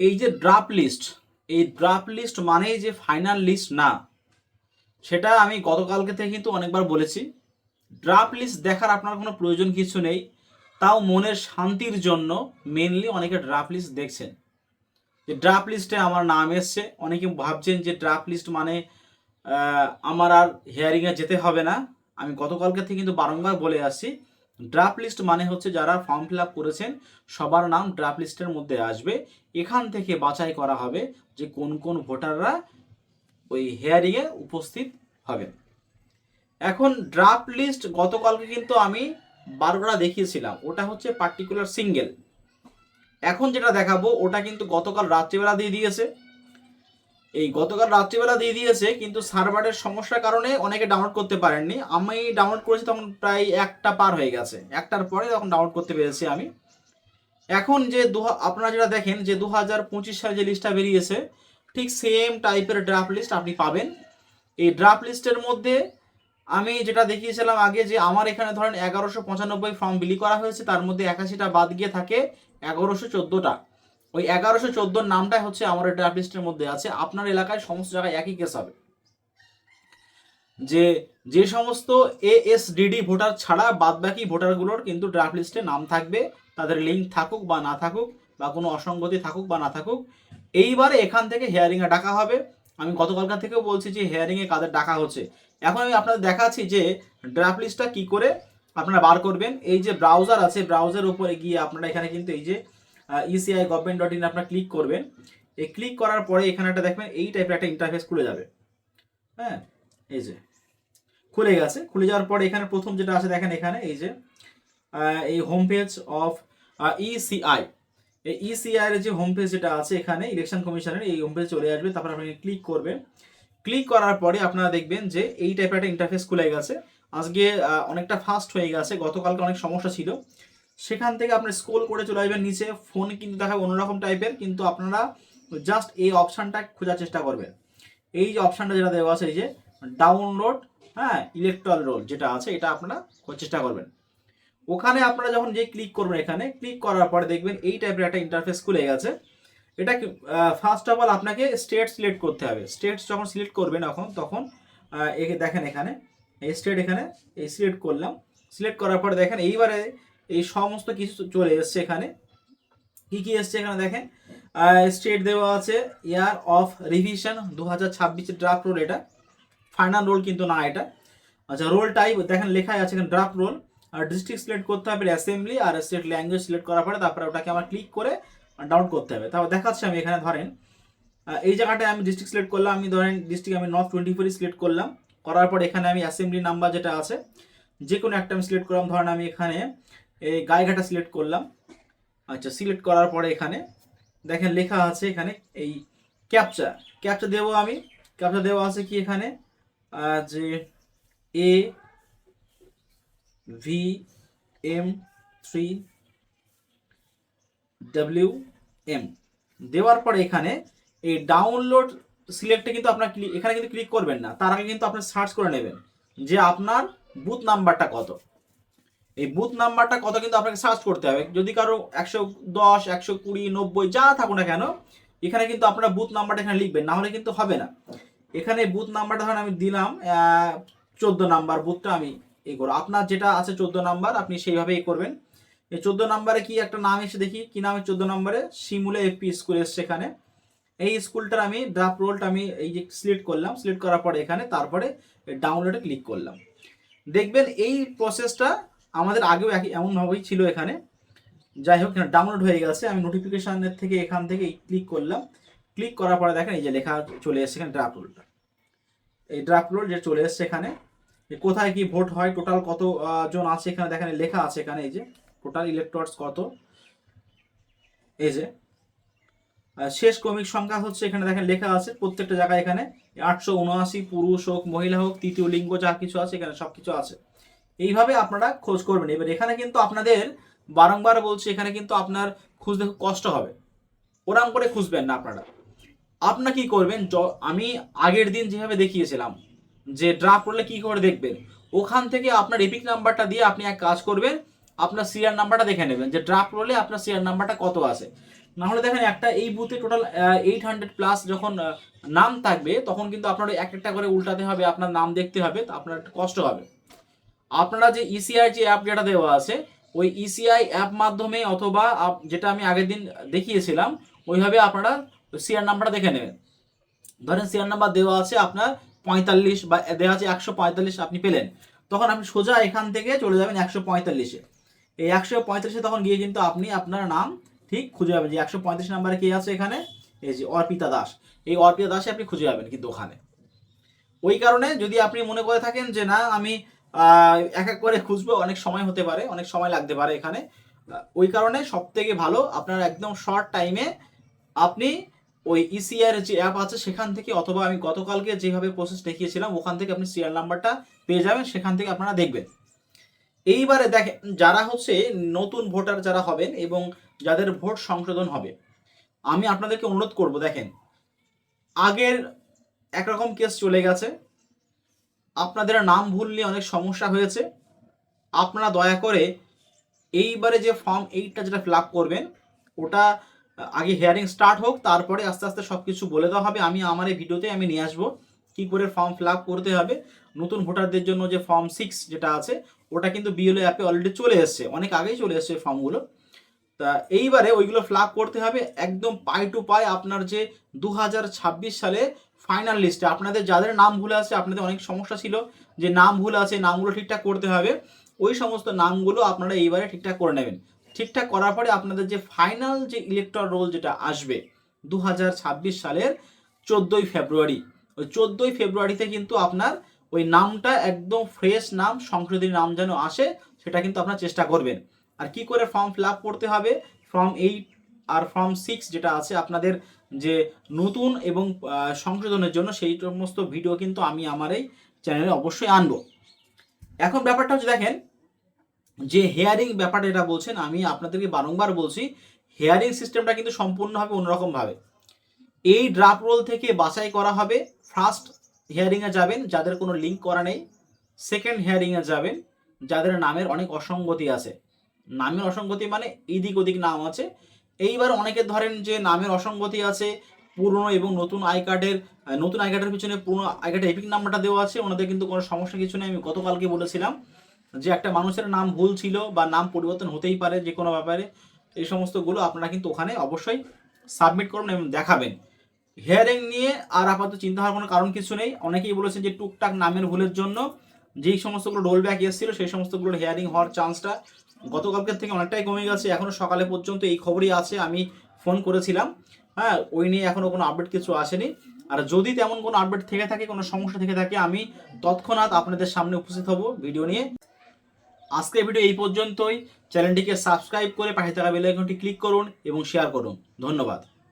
এই যে draft list, এই ড্রাফট লিস্ট মানেই যে ফাইনাল লিস্ট না, সেটা আমি গতকালকে থেকে কিন্তু অনেকবার বলেছি। ড্রাফট লিস্ট দেখার আপনার কোনো প্রয়োজন কিছু নেই, তাও মনের শান্তির জন্য মেনলি অনেকে ড্রাফট লিস্ট দেখছেন। যে ড্রাফট লিস্টে আমার নাম এসছে, অনেকে ভাবছেন যে ড্রাফট লিস্ট মানে আমার আর হিয়ারিংয়ে যেতে হবে না। আমি গতকালকে থেকে কিন্তু বারংবার বলে আসছি, ড্রাফট লিস্ট মানে হচ্ছে যারা ফর্ম ফিল আপ করেছেন সবার নাম ড্রাফট লিস্টের মধ্যে আসবে। এখান থেকে বাছাই করা হবে যে কোন কোন ভোটাররা ওই হিয়ারিংয়ে উপস্থিত হবেন। এখন ড্রাফট লিস্ট গতকালকে কিন্তু আমি 12টা দেখিয়েছিলাম, ওটা হচ্ছে পার্টিকুলার সিঙ্গেল। এখন যেটা দেখাবো ওটা কিন্তু গতকাল রাত্রিবেলা দিয়ে দিয়েছে। এই গতকাল রাত্রিবেলা দিয়ে দিয়েছে, কিন্তু সার্ভারের সমস্যার কারণে অনেকে ডাউনলোড করতে পারেননি। আমি ডাউনলোড করেছি তখন প্রায় 1টা পার হয়ে গেছে, 1টার পরে তখন ডাউনলোড করতে পেরেছি আমি। এখন যে আপনারা যেটা দেখেন যে 2025 সালে যে লিস্টটা বেরিয়েছে, ঠিক সেম টাইপের ড্রাফট লিস্ট আপনি পাবেন। এই ড্রাফট লিস্টের মধ্যে আমি যেটা দেখিয়েছিলাম আগে, যে আমার এখানে ধরেন 1195 ফর্ম বিলি করা হয়েছে, তার মধ্যে 81টা বাদ গিয়ে থাকে 1114টা। ওই 1114 নামটাই হচ্ছে আমার ড্রাফট লিস্টের মধ্যে আছে। আপনার এলাকায় সমস্ত জায়গায় একই কেস হবে, যে যে সমস্ত এএসডিডি ভোটার ছাড়া বাদ বাকি ভোটারগুলোর কিন্তু ড্রাফট লিস্টে নাম থাকবে, তাদের লিঙ্ক থাকুক বা না থাকুক, বা কোনো অসঙ্গতি থাকুক বা না থাকুক। এইবারে এখান থেকে হিয়ারিংয়ে ডাকা হবে। আমি গতকালকার থেকেও বলছি যে হিয়ারিংয়ে কাদের ডাকা হচ্ছে। এখন আমি আপনাদের দেখাচ্ছি যে ড্রাফট লিস্টটা কী করে আপনারা বার করবেন। এই যে ব্রাউজার আছে, ব্রাউজার উপরে গিয়ে আপনারা এখানে কিন্তু এই যে eci.gov.in আপনারা ক্লিক করবেন। এই ক্লিক করার পরে এখানে একটা দেখবেন এই টাইপের একটা ইন্টারফেস খুলে যাবে। হ্যাঁ, এই যে খুলে গেছে। খুলে যাওয়ার পরে এখানে প্রথম যেটা আছে দেখেন, এখানে এই যে এই হোম পেজ অফ ইসিআই, এই ইসিআই এর যে হোম পেজ যেটা আছে এখানে ইলেকশন কমিশনের, এই হোম পেজ চলে আসবে। তারপর আপনি ক্লিক করবেন। ক্লিক করার পরে আপনারা দেখবেন যে এই টাইপের একটা ইন্টারফেস খুলে গেছে। আজকে অনেকটা ফাস্ট হয়ে গেছে, গতকালকে অনেক সমস্যা ছিল। সেখান থেকে আপনি স্ক্রল করে চলে আসবেন নিচে। ফোন কিন্তু দেখাবে অন্যরকম টাইপের, কিন্তু আপনারা জাস্ট এই অপশানটা খোঁজার চেষ্টা করবেন। এই যে অপশানটা যেটা দেওয়া আছে এই যে ডাউনলোড, হ্যাঁ, ইলেকট্রাল রোল যেটা আছে, এটা আপনারা চেষ্টা করবেন। ওখানে আপনারা যখন যে ক্লিক করবেন, এখানে ক্লিক করার পরে দেখবেন এই টাইপের একটা ইন্টারফেস খুলে গেছে। এটা ফার্স্ট অফ অল আপনাকে স্টেট সিলেক্ট করতে হবে। স্টেটস যখন সিলেক্ট করবেন তখন দেখেন এখানে এই স্টেট, এখানে এই সিলেক্ট করলাম। সিলেক্ট করার পরে দেখেন এইবারে এই সমস্ত কিছু চলে এসছে। এখানে কি কি এসছে এখানে দেখেন, স্টেট দেওয়া আছে year of revision 2026 draft roll, এটা ফাইনাল রোল কিন্তু না এটা। আচ্ছা, রোল টাইপ দেখেন লেখাই আছে এখানে ড্রাফট রোল। আর ডিস্ট্রিক্ট সিলেক্ট করতে হবে অ্যাসেম্বলি, আর স্টেট ল্যাঙ্গুয়েজ সিলেক্ট করার পরে তারপরে ওটাকে আমার ক্লিক করে ডাউনলোড করতে হবে। তারপর দেখাচ্ছি আমি এখানে ধরেন এই জায়গাটায় আমি ডিস্ট্রিক্ট সিলেক্ট করলাম। আমি ধরেন ডিস্ট্রিক্ট আমি নর্থ 24 সিলেক্ট করলাম। করার পর এখানে আমি অ্যাসেম্বলি নাম্বার যেটা আছে যে কোনো একটা আমি সিলেক্ট করলাম। ধরেন আমি এখানে এই গাইঘাটা সিলেক্ট করলাম। আচ্ছা, সিলেক্ট করার পরে এখানে দেখেন লেখা আছে এখানে এই ক্যাপচা দেবো আমি। ক্যাপচা দেওয়া আছে কি এখানে যে AVM3WM দেওয়ার পরে এখানে এই ডাউনলোড সিলেক্টে কিন্তু আপনার এখানে কিন্তু ক্লিক করবেন না, তার আগে কিন্তু আপনি সার্চ করে নেবেন যে আপনার বুথ নাম্বারটা কত। এই বুথ নাম্বারটা কত কিন্তু আপনাকে সার্চ করতে হবে। যদি কারো 110, 120, 90 যা থাকুক না কেন, এখানে কিন্তু আপনারা বুথ নাম্বারটা এখানে লিখবেন, না হলে কিন্তু হবে না। এখানে বুথ নাম্বারটা ধরেন আমি দিলাম 14 নাম্বার বুথটা আমি এই করবো। আপনার যেটা আছে 14 নাম্বার, আপনি সেইভাবেই করবেন। এই 14 নাম্বারে কি একটা নাম এসে দেখি, কি নাম 14 নাম্বারে শিমুলে এফপি স্কুল এসছে এখানে। এই স্কুলটার আমি ড্রাফট রোলটা আমি এই যে সিলেক্ট করলাম। সিলেক্ট করার পরে এখানে তারপরে ডাউনলোডে ক্লিক করলাম। দেখবেন এই প্রসেসটা আমাদের আগেও এমনভাবেই ছিল এখানে। যাই হোক, এখানে ডাউনলোড হয়ে গেছে। আমি নোটিফিকেশানের থেকে এখান থেকে ক্লিক করলাম। ক্লিক করার পরে দেখেন এই যে লেখা চলে এসছে এখানে ড্রাফট রোলটা। এই ড্রাফট রোল যে চলে এসছে এখানে, কোথায় কি ভোট হয়, টোটাল কত জন আছে এখানে দেখেন লেখা আছে এখানে। এই যে টোটাল ইলেক্টরস কত, এই যে শেষ ক্রমিক সংখ্যা হচ্ছে এখানে দেখেন লেখা আছে প্রত্যেকটা জায়গায়। এখানে 879 পুরুষ হোক মহিলা হোক তৃতীয় লিঙ্গ যা কিছু আছে এখানে সব কিছু আছে। এইভাবে আপনারা খোঁজ করবেন। এবার এখানে কিন্তু আপনাদের বারংবার বলছি, এখানে কিন্তু আপনার খুঁজতে খুব কষ্ট হবে, ওরম করে খুঁজবেন না আপনারা। আপনারা কি করবেন, আমি আগের দিন যেভাবে দেখিয়েছিলাম যে ড্রাফট রোলে কি করে দেখবেন, ওখান থেকে আপনার এপিক নাম্বারটা দিয়ে আপনি এক কাজ করবেন, আপনার সিরিয়াল নাম্বারটা দেখে নেবেন যে ড্রাফট রোলে আপনার সিরিয়াল নাম্বারটা কত আছে। না হলে দেখেন একটা এই বুথে টোটাল 800+ যখন নাম থাকবে তখন কিন্তু আপনার এক একটা করে উল্টাতে হবে, আপনার নাম দেখতে হবে, তো আপনার একটু কষ্ট হবে। আপনারা যে ইসিআই যে অ্যাপ যেটা দেওয়া আছে ওই ইসিআই অ্যাপ মাধ্যমে অথবা যেটা আমি আগের দিন দেখিয়েছিলাম ওইভাবে আপনারা সিআর নাম্বারটা দেখে নেবেন। ধরেন সিআর নাম্বার দেওয়া আছে আপনার 45 বা দেওয়া আছে 145 আপনি পেলেন, তখন আপনি সোজা এখান থেকে চলে যাবেন 145-এ। এই 135-এ তখন গিয়ে কিন্তু আপনি আপনার নাম ঠিক খুঁজে পাবেন যে 135 নাম্বারে কে আছে এখানে, এই যে অর্পিতা দাস। এই অর্পিতা দাসে আপনি খুঁজে পাবেন কিন্তু ওখানে। ওই কারণে যদি আপনি মনে করে থাকেন যে না আমি এক এক করে খুঁজবো, অনেক সময় হতে পারে, অনেক সময় লাগতে পারে এখানে, ওই কারণে সব থেকে ভালো আপনার একদম শর্ট টাইমে আপনি ওই ইসিআর যে অ্যাপ আছে সেখান থেকে, অথবা আমি গতকালকে যেভাবে প্রসেস দেখিয়েছিলাম ওখান থেকে আপনি সিআর নাম্বারটা পেয়ে যাবেন, সেখান থেকে আপনারা দেখবেন। এইবারে দেখেন যারা হচ্ছে নতুন ভোটার যারা হবেন এবং যাদের ভোট সংশোধন হবে, আমি আপনাদেরকে অনুরোধ করব, দেখেন আগের একরকম কেস চলে গেছে, আপনাদের নাম ভুল নিয়ে অনেক সমস্যা হয়েছে, আপনারা দয়া করে এইবারে যে ফর্ম 8টা যেটা ফিল আপ করবেন ওটা আগে হিয়ারিং স্টার্ট হোক, তারপরে আস্তে আস্তে সব কিছু বলে দেওয়া হবে। আমি আমার এই ভিডিওতে আমি নিয়ে আসবো কী করে ফর্ম ফিল আপ করতে হবে। নতুন ভোটারদের জন্য যে ফর্ম 6 যেটা আছে ওটা কিন্তু বিএলও অ্যাপে অলরেডি চলে এসছে, অনেক আগেই চলে এসছে ফর্মগুলো। তা এইবারে ওইগুলো ফিল আপ করতে হবে একদম পাই টু পাই। আপনার যে 2026 সালে ফাইনাল লিস্টে আপনাদের যাদের নাম ভুল আছে, আপনাদের অনেক সমস্যা ছিল যে নাম ভুল আছে, নামগুলো ঠিকঠাক করতে হবে, ওই সমস্ত নামগুলো আপনারা এইবারে ঠিকঠাক করে নেবেন। ঠিকঠাক করার পরে আপনাদের যে ফাইনাল যে ইলেকটর রোল যেটা আসবে 2026 সালের 14ই ফেব্রুয়ারি, ওই 14ই ফেব্রুয়ারিতে কিন্তু আপনার ওই নামটা একদম ফ্রেশ নাম, সংশোধিত নাম যেন আসে, সেটা কিন্তু আপনার চেষ্টা করবেন। আর কি করে ফর্ম ফিল আপ করতে হবে, ফর্ম 8 আর ফর্ম 6 যেটা আছে আপনাদের যে নতুন এবং সংশোধনের জন্য, সেই সমস্ত ভিডিও কিন্তু আমি আমার এই চ্যানেলে অবশ্যই আনবো। এখন ব্যাপারটা হচ্ছে দেখেন যে হেয়ারিং ব্যাপারটা এটা বলছেন, আমি আপনাদেরকে বারংবার বলছি হেয়ারিং সিস্টেমটা কিন্তু সম্পূর্ণভাবে অন্যরকমভাবে। এই ড্রাফট রোল থেকে বাছাই করা হবে, ফার্স্ট হিয়ারিংয়ে যাবেন যাদের কোনো লিঙ্ক করা নেই, সেকেন্ড হিয়ারিংয়ে যাবেন যাদের নামের অনেক অসঙ্গতি আছে। নামের অসঙ্গতি মানে এদিক ওদিক নাম আছে। এইবার অনেকে ধরেন যে নামের অসঙ্গতি আছে, পুরনো এবং নতুন আই কার্ডের পিছনে পুরনো আই কার্ডের এপিক নাম্বারটা দেওয়া আছে, ওনাদের কিন্তু কোনো সমস্যা কিছু নেই। আমি গতকালকে বলেছিলাম যে একটা মানুষের নাম ভুল ছিল বা নাম পরিবর্তন হতেই পারে যে কোনো ব্যাপারে, এই সমস্তগুলো আপনারা কিন্তু ওখানে অবশ্যই সাবমিট করবেন এবং দেখাবেন। হিয়ারিং নিয়ে আর আপাতত চিন্তা হওয়ার কোনো কারণ কিছু নেই। অনেকেই বলেছেন যে টুকটাক নামের ভুলের জন্য যেই সমস্তগুলো রোল ব্যাক এসেছিল সেই সমস্তগুলোর হিয়ারিং হওয়ার চান্সটা গতকালকের থেকে অনেকটাই কমে গেছে। এখনও সকালে পর্যন্ত এই খবরই আছে, আমি ফোন করেছিলাম, হ্যাঁ, ওই নিয়ে এখনও কোনো আপডেট কিছু আসেনি। আর যদি তেমন কোনো আপডেট থেকে থাকে, কোনো সমস্যা থেকে থাকে, আমি তৎক্ষণাৎ আপনাদের সামনে উপস্থিত হব ভিডিও নিয়ে। আজকের ভিডিও এই পর্যন্তই। চ্যানেলটিকে সাবস্ক্রাইব করে পাশে থাকা বেল আইকনটি ক্লিক করুন এবং শেয়ার করুন। ধন্যবাদ।